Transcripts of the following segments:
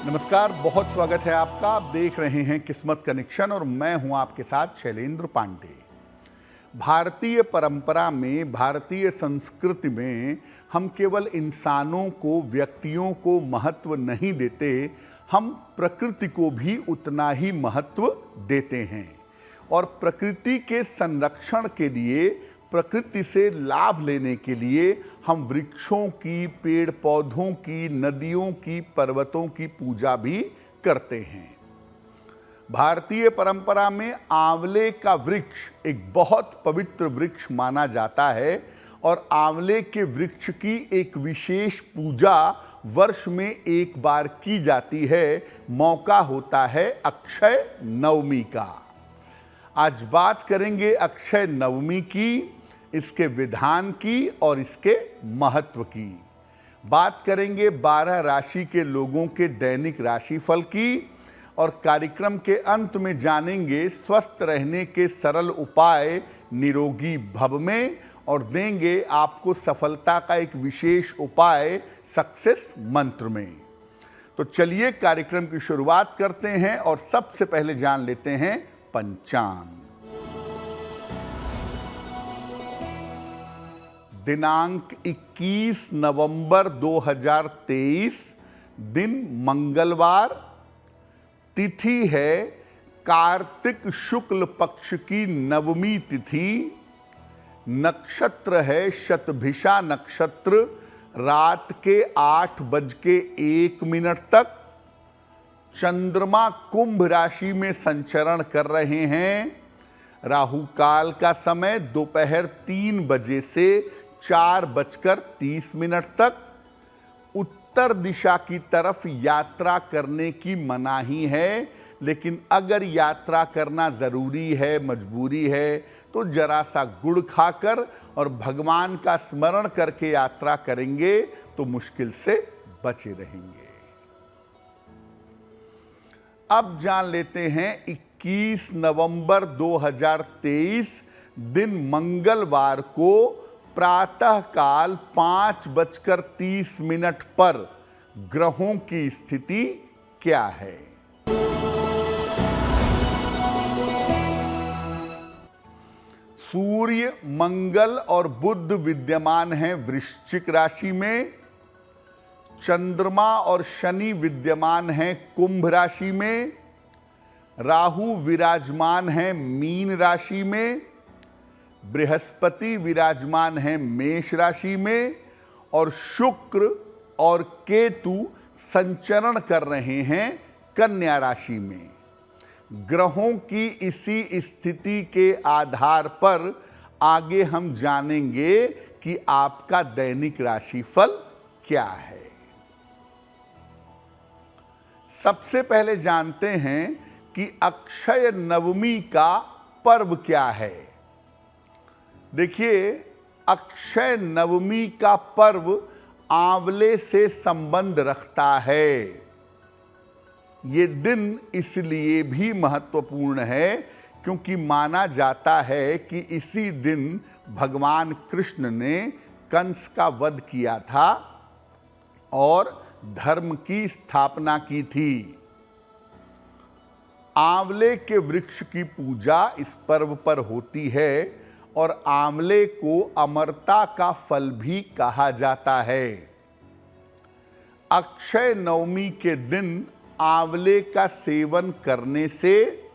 नमस्कार, बहुत स्वागत है आपका। आप देख रहे हैं किस्मत कनेक्शन और मैं हूं आपके साथ शैलेंद्र पांडे। भारतीय परंपरा में, भारतीय संस्कृति में हम केवल इंसानों को, व्यक्तियों को महत्व नहीं देते, हम प्रकृति को भी उतना ही महत्व देते हैं। और प्रकृति के संरक्षण के लिए, प्रकृति से लाभ लेने के लिए हम वृक्षों की, पेड़ पौधों की, नदियों की, पर्वतों की पूजा भी करते हैं। भारतीय परंपरा में आंवले का वृक्ष एक बहुत पवित्र वृक्ष माना जाता है और आंवले के वृक्ष की एक विशेष पूजा वर्ष में एक बार की जाती है। मौका होता है अक्षय नवमी का। आज बात करेंगे अक्षय नवमी की, इसके विधान की और इसके महत्व की। बात करेंगे 12 राशि के लोगों के दैनिक राशिफल की और कार्यक्रम के अंत में जानेंगे स्वस्थ रहने के सरल उपाय निरोगी भव में और देंगे आपको सफलता का एक विशेष उपाय सक्सेस मंत्र में। तो चलिए कार्यक्रम की शुरुआत करते हैं और सबसे पहले जान लेते हैं पंचांग। दिनांक 21 नवंबर 2023, दिन मंगलवार, तिथि है कार्तिक शुक्ल पक्ष की नवमी तिथि, नक्षत्र है शतभिषा नक्षत्र, रात के 8:01 तक। चंद्रमा कुंभ राशि में संचरण कर रहे हैं। राहु काल का समय दोपहर 3 बजे से 4:30 तक। उत्तर दिशा की तरफ यात्रा करने की मनाही है, लेकिन अगर यात्रा करना ज़रूरी है, मजबूरी है, तो जरा सा गुड़ खाकर और भगवान का स्मरण करके यात्रा करेंगे तो मुश्किल से बचे रहेंगे। अब जान लेते हैं 21 नवंबर 2023, दिन मंगलवार को प्रातः काल 5:30 पर ग्रहों की स्थिति क्या है। सूर्य, मंगल और बुध विद्यमान हैं वृश्चिक राशि में। चंद्रमा और शनि विद्यमान हैं कुंभ राशि में। राहु विराजमान हैं मीन राशि में। बृहस्पति विराजमान हैं मेष राशि में और शुक्र और केतु संचरण कर रहे हैं कन्या राशि में। ग्रहों की इसी स्थिति के आधार पर आगे हम जानेंगे कि आपका दैनिक राशिफल क्या है। सबसे पहले जानते हैं कि अक्षय नवमी का पर्व क्या है। देखिए, अक्षय नवमी का पर्व आंवले से संबंध रखता है। ये दिन इसलिए भी महत्वपूर्ण है क्योंकि माना जाता है कि इसी दिन भगवान कृष्ण ने कंस का वध किया था और धर्म की स्थापना की थी। आंवले के वृक्ष की पूजा इस पर्व पर होती है और आंवले को अमरता का फल भी कहा जाता है। अक्षय नवमी के दिन आंवले का सेवन करने से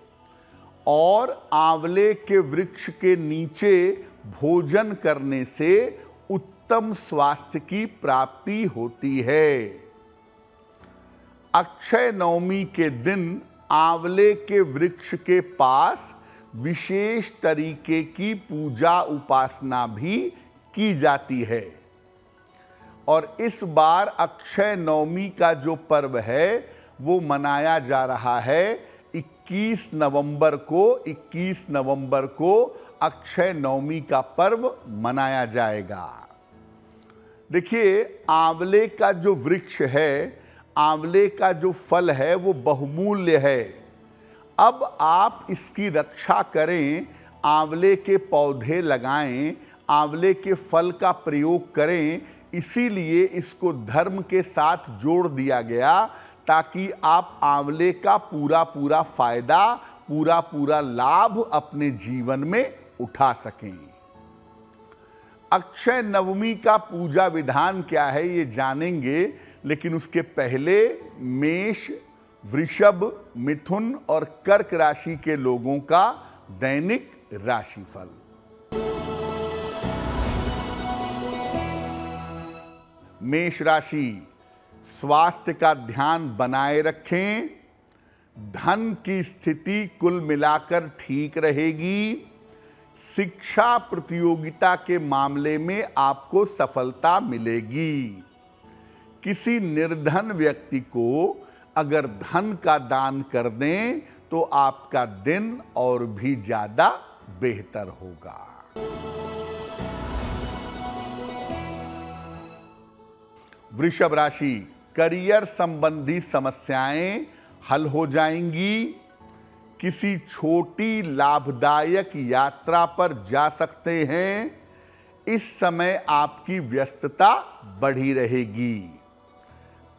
और आंवले के वृक्ष के नीचे भोजन करने से उत्तम स्वास्थ्य की प्राप्ति होती है। अक्षय नवमी के दिन आंवले के वृक्ष के पास विशेष तरीके की पूजा उपासना भी की जाती है। और इस बार अक्षय नवमी का जो पर्व है वो मनाया जा रहा है 21 नवंबर को अक्षय नवमी का पर्व मनाया जाएगा। देखिए, आंवले का जो वृक्ष है, आंवले का जो फल है वो बहुमूल्य है। अब आप इसकी रक्षा करें, आंवले के पौधे लगाएं, आंवले के फल का प्रयोग करें, इसीलिए इसको धर्म के साथ जोड़ दिया गया ताकि आप आंवले का पूरा पूरा फायदा, पूरा पूरा लाभ अपने जीवन में उठा सकें। अक्षय नवमी का पूजा विधान क्या है ये जानेंगे, लेकिन उसके पहले मेष, वृषभ, मिथुन और कर्क राशि के लोगों का दैनिक राशिफल। मेष राशि, स्वास्थ्य का ध्यान बनाए रखें। धन की स्थिति कुल मिलाकर ठीक रहेगी। शिक्षा प्रतियोगिता के मामले में आपको सफलता मिलेगी। किसी निर्धन व्यक्ति को अगर धन का दान कर दें तो आपका दिन और भी ज्यादा बेहतर होगा। वृषभ राशि, करियर संबंधी समस्याएं हल हो जाएंगी। किसी छोटी लाभदायक यात्रा पर जा सकते हैं। इस समय आपकी व्यस्तता बढ़ी रहेगी।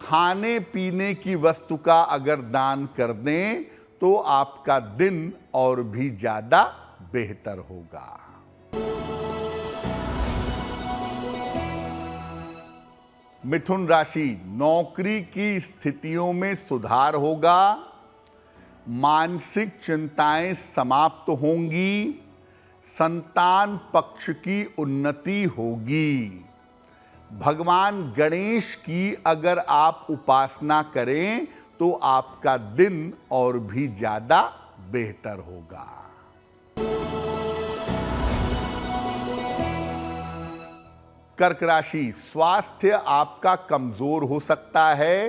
खाने पीने की वस्तु का अगर दान कर दें तो आपका दिन और भी ज्यादा बेहतर होगा। मिथुन राशि, नौकरी की स्थितियों में सुधार होगा। मानसिक चिंताएं समाप्त होंगी। संतान पक्ष की उन्नति होगी। भगवान गणेश की अगर आप उपासना करें तो आपका दिन और भी ज्यादा बेहतर होगा। कर्क राशि, स्वास्थ्य आपका कमजोर हो सकता है।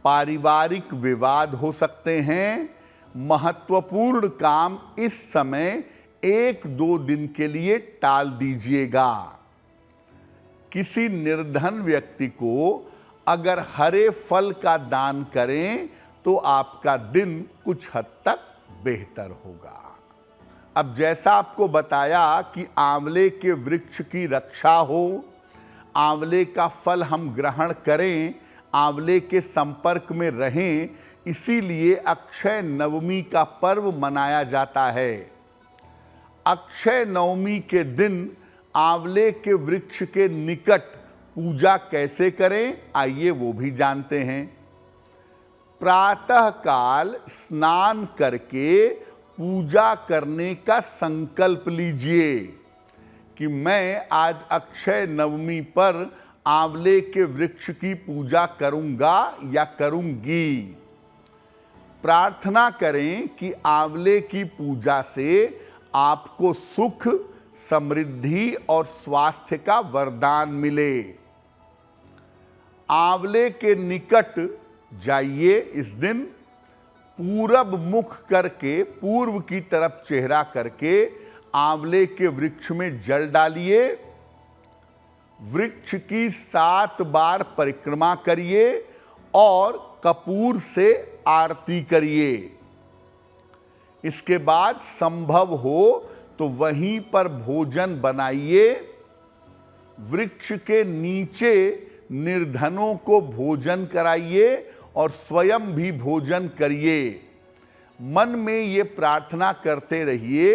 पारिवारिक विवाद हो सकते हैं। महत्वपूर्ण काम इस समय 1-2 दिन के लिए टाल दीजिएगा। किसी निर्धन व्यक्ति को अगर हरे फल का दान करें तो आपका दिन कुछ हद तक बेहतर होगा। अब जैसा आपको बताया कि आंवले के वृक्ष की रक्षा हो, आंवले का फल हम ग्रहण करें, आंवले के संपर्क में रहें, इसीलिए अक्षय नवमी का पर्व मनाया जाता है। अक्षय नवमी के दिन आंवले के वृक्ष के निकट पूजा कैसे करें, आइए वो भी जानते हैं। प्रातः काल स्नान करके पूजा करने का संकल्प लीजिए कि मैं आज अक्षय नवमी पर आंवले के वृक्ष की पूजा करूंगा या करूंगी। प्रार्थना करें कि आंवले की पूजा से आपको सुख, समृद्धि और स्वास्थ्य का वरदान मिले। आंवले के निकट जाइए। इस दिन पूरब मुख करके, पूर्व की तरफ चेहरा करके आंवले के वृक्ष में जल डालिए। वृक्ष की 7 बार परिक्रमा करिए और कपूर से आरती करिए। इसके बाद संभव हो तो वहीं पर भोजन बनाइए। वृक्ष के नीचे निर्धनों को भोजन कराइए और स्वयं भी भोजन करिए। मन में ये प्रार्थना करते रहिए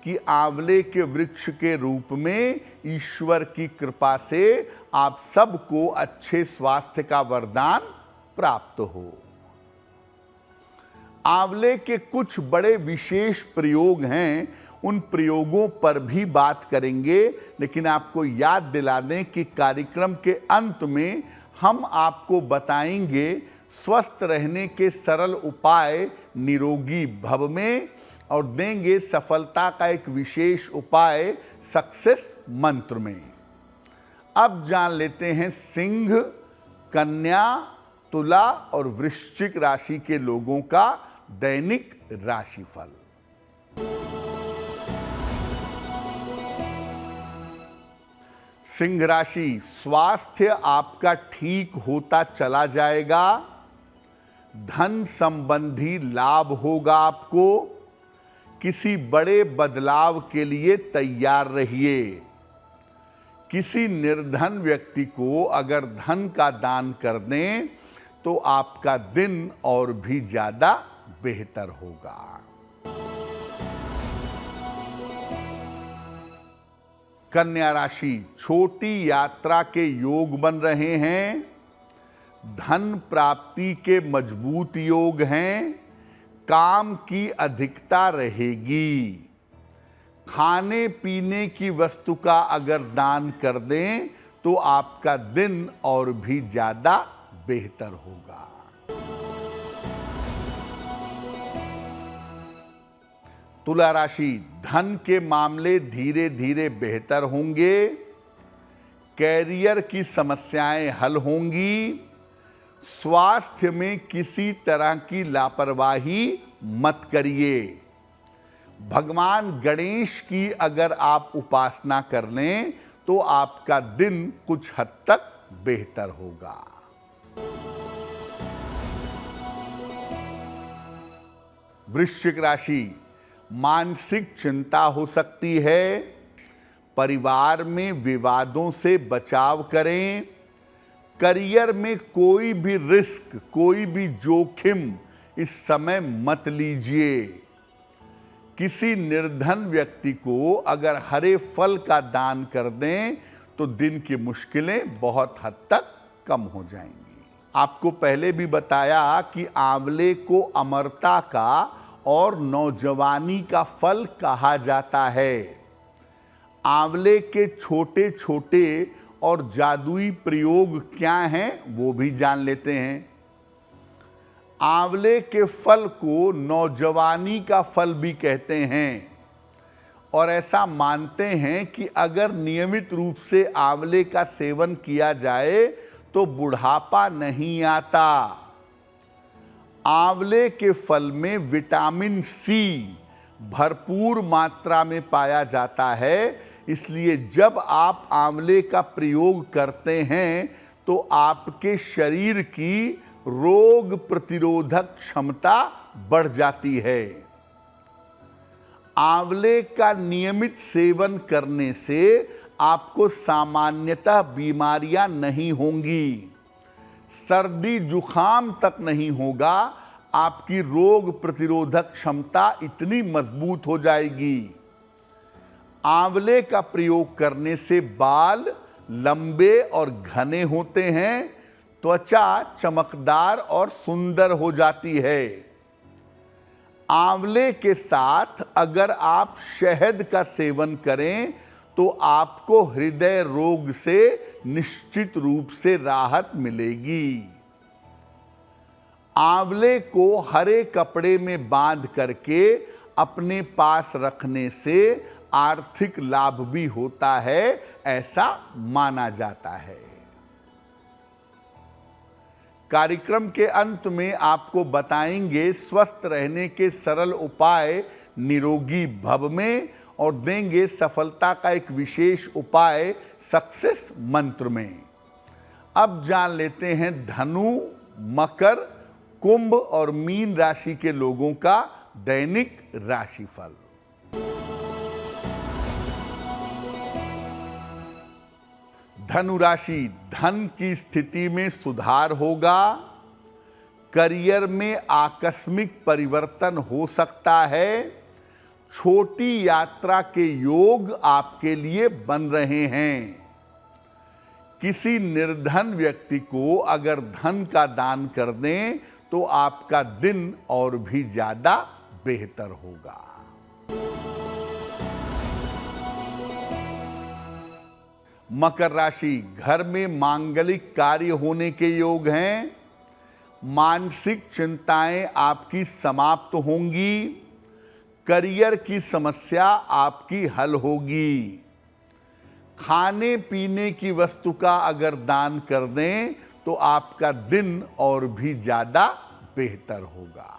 कि आंवले के वृक्ष के रूप में ईश्वर की कृपा से आप सबको अच्छे स्वास्थ्य का वरदान प्राप्त हो। आंवले के कुछ बड़े विशेष प्रयोग हैं, उन प्रयोगों पर भी बात करेंगे, लेकिन आपको याद दिला दें कि कार्यक्रम के अंत में हम आपको बताएंगे स्वस्थ रहने के सरल उपाय निरोगी भव में, और देंगे सफलता का एक विशेष उपाय सक्सेस मंत्र में। अब जान लेते हैं सिंह, कन्या, तुला और वृश्चिक राशि के लोगों का दैनिक राशिफल। सिंह राशि, स्वास्थ्य आपका ठीक होता चला जाएगा। धन संबंधी लाभ होगा आपको। किसी बड़े बदलाव के लिए तैयार रहिए। किसी निर्धन व्यक्ति को अगर धन का दान कर दें तो आपका दिन और भी ज्यादा बेहतर होगा। कन्या राशि, छोटी यात्रा के योग बन रहे हैं, धन प्राप्ति के मजबूत योग हैं, काम की अधिकता रहेगी। खाने पीने की वस्तु का अगर दान कर दें तो आपका दिन और भी ज्यादा बेहतर होगा। तुला राशि, धन के मामले धीरे धीरे बेहतर होंगे, कैरियर की समस्याएं हल होंगी, स्वास्थ्य में किसी तरह की लापरवाही मत करिए। भगवान गणेश की अगर आप उपासना कर लें तो आपका दिन कुछ हद तक बेहतर होगा। वृश्चिक राशि, मानसिक चिंता हो सकती है, परिवार में विवादों से बचाव करें, करियर में कोई भी रिस्क, कोई भी जोखिम इस समय मत लीजिए। किसी निर्धन व्यक्ति को अगर हरे फल का दान कर दें तो दिन की मुश्किलें बहुत हद तक कम हो जाएंगी। आपको पहले भी बताया कि आंवले को अमरता का और नौजवानी का फल कहा जाता है। आंवले के छोटे छोटे और जादुई प्रयोग क्या हैं वो भी जान लेते हैं। आंवले के फल को नौजवानी का फल भी कहते हैं और ऐसा मानते हैं कि अगर नियमित रूप से आंवले का सेवन किया जाए तो बुढ़ापा नहीं आता। आंवले के फल में विटामिन सी भरपूर मात्रा में पाया जाता है, इसलिए जब आप आंवले का प्रयोग करते हैं तो आपके शरीर की रोग प्रतिरोधक क्षमता बढ़ जाती है। आंवले का नियमित सेवन करने से आपको सामान्यतः बीमारियां नहीं होंगी, सर्दी जुखाम तक नहीं होगा, आपकी रोग प्रतिरोधक क्षमता इतनी मजबूत हो जाएगी। आंवले का प्रयोग करने से बाल लंबे और घने होते हैं, त्वचा चमकदार और सुंदर हो जाती है। आंवले के साथ अगर आप शहद का सेवन करें तो आपको हृदय रोग से निश्चित रूप से राहत मिलेगी। आंवले को हरे कपड़े में बांध करके अपने पास रखने से आर्थिक लाभ भी होता है, ऐसा माना जाता है। कार्यक्रम के अंत में आपको बताएंगे स्वस्थ रहने के सरल उपाय निरोगी भव में और देंगे सफलता का एक विशेष उपाय सक्सेस मंत्र में। अब जान लेते हैं धनु, मकर, कुंभ और मीन राशि के लोगों का दैनिक राशिफल। धनु राशि, धन की स्थिति में सुधार होगा, करियर में आकस्मिक परिवर्तन हो सकता है, छोटी यात्रा के योग आपके लिए बन रहे हैं। किसी निर्धन व्यक्ति को अगर धन का दान कर दें तो आपका दिन और भी ज्यादा बेहतर होगा। मकर राशि, घर में मांगलिक कार्य होने के योग हैं, मानसिक चिंताएं आपकी समाप्त होंगी, करियर की समस्या आपकी हल होगी। खाने पीने की वस्तु का अगर दान कर दें तो आपका दिन और भी ज्यादा बेहतर होगा।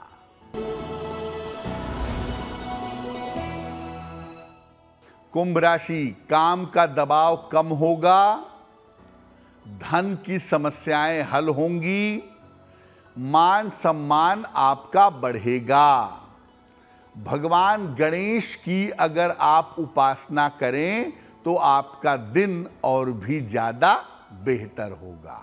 कुंभ राशि, काम का दबाव कम होगा, धन की समस्याएं हल होंगी, मान सम्मान आपका बढ़ेगा। भगवान गणेश की अगर आप उपासना करें तो आपका दिन और भी ज्यादा बेहतर होगा।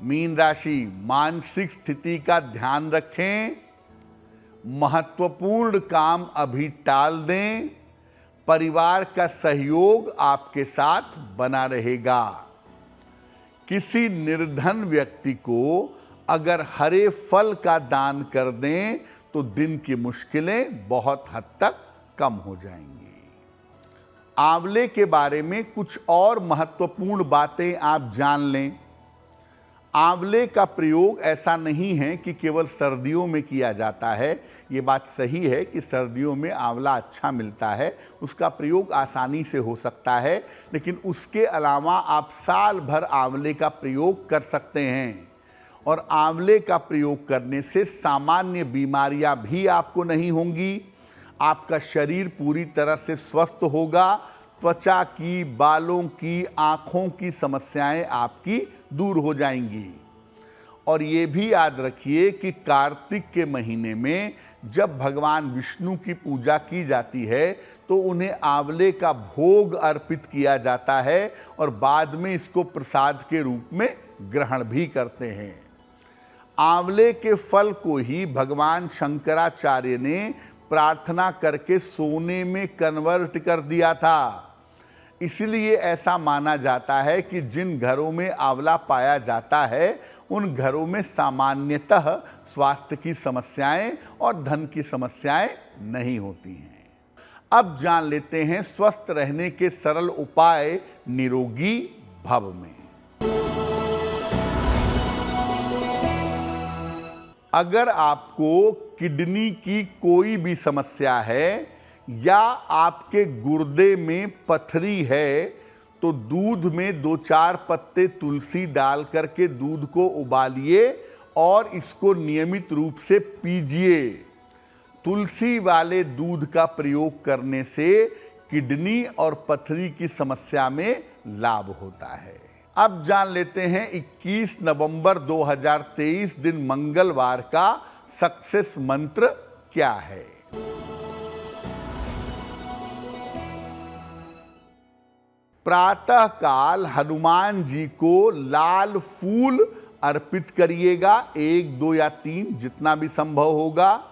मीन राशि, मानसिक स्थिति का ध्यान रखें, महत्वपूर्ण काम अभी टाल दें, परिवार का सहयोग आपके साथ बना रहेगा। किसी निर्धन व्यक्ति को अगर हरे फल का दान कर दें तो दिन की मुश्किलें बहुत हद तक कम हो जाएंगी। आंवले के बारे में कुछ और महत्वपूर्ण बातें आप जान लें। आंवले का प्रयोग ऐसा नहीं है कि केवल सर्दियों में किया जाता है। ये बात सही है कि सर्दियों में आंवला अच्छा मिलता है, उसका प्रयोग आसानी से हो सकता है, लेकिन उसके अलावा आप साल भर आंवले का प्रयोग कर सकते हैं। और आंवले का प्रयोग करने से सामान्य बीमारियां भी आपको नहीं होंगी। आपका शरीर पूरी तरह से स्वस्थ होगा। त्वचा की, बालों की, आँखों की समस्याएं आपकी दूर हो जाएंगी। और ये भी याद रखिए कि कार्तिक के महीने में जब भगवान विष्णु की पूजा की जाती है तो उन्हें आंवले का भोग अर्पित किया जाता है और बाद में इसको प्रसाद के रूप में ग्रहण भी करते हैं। आंवले के फल को ही भगवान शंकराचार्य ने प्रार्थना करके सोने में कन्वर्ट कर दिया था। इसलिए ऐसा माना जाता है कि जिन घरों में आंवला पाया जाता है उन घरों में सामान्यतः स्वास्थ्य की समस्याएं और धन की समस्याएं नहीं होती हैं। अब जान लेते हैं स्वस्थ रहने के सरल उपाय निरोगी भव में। अगर आपको किडनी की कोई भी समस्या है या आपके गुर्दे में पथरी है तो दूध में 2-4 पत्ते तुलसी डाल करके दूध को उबालिए और इसको नियमित रूप से पीजिए। तुलसी वाले दूध का प्रयोग करने से किडनी और पथरी की समस्या में लाभ होता है। अब जान लेते हैं 21 नवंबर 2023 दिन मंगलवार का सक्सेस मंत्र क्या है। प्रातः काल हनुमान जी को लाल फूल अर्पित करिएगा, 1, 2 या 3 जितना भी संभव होगा।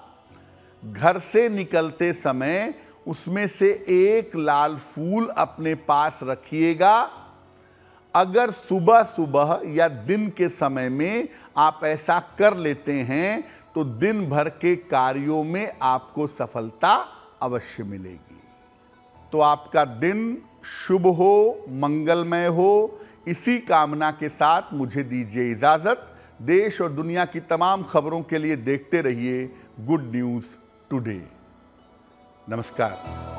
घर से निकलते समय उसमें से एक लाल फूल अपने पास रखिएगा। अगर सुबह सुबह या दिन के समय में आप ऐसा कर लेते हैं तो दिन भर के कार्यों में आपको सफलता अवश्य मिलेगी। तो आपका दिन शुभ हो, मंगलमय हो, इसी कामना के साथ मुझे दीजिए इजाजत। देश और दुनिया की तमाम खबरों के लिए देखते रहिए गुड न्यूज़ टुडे। नमस्कार।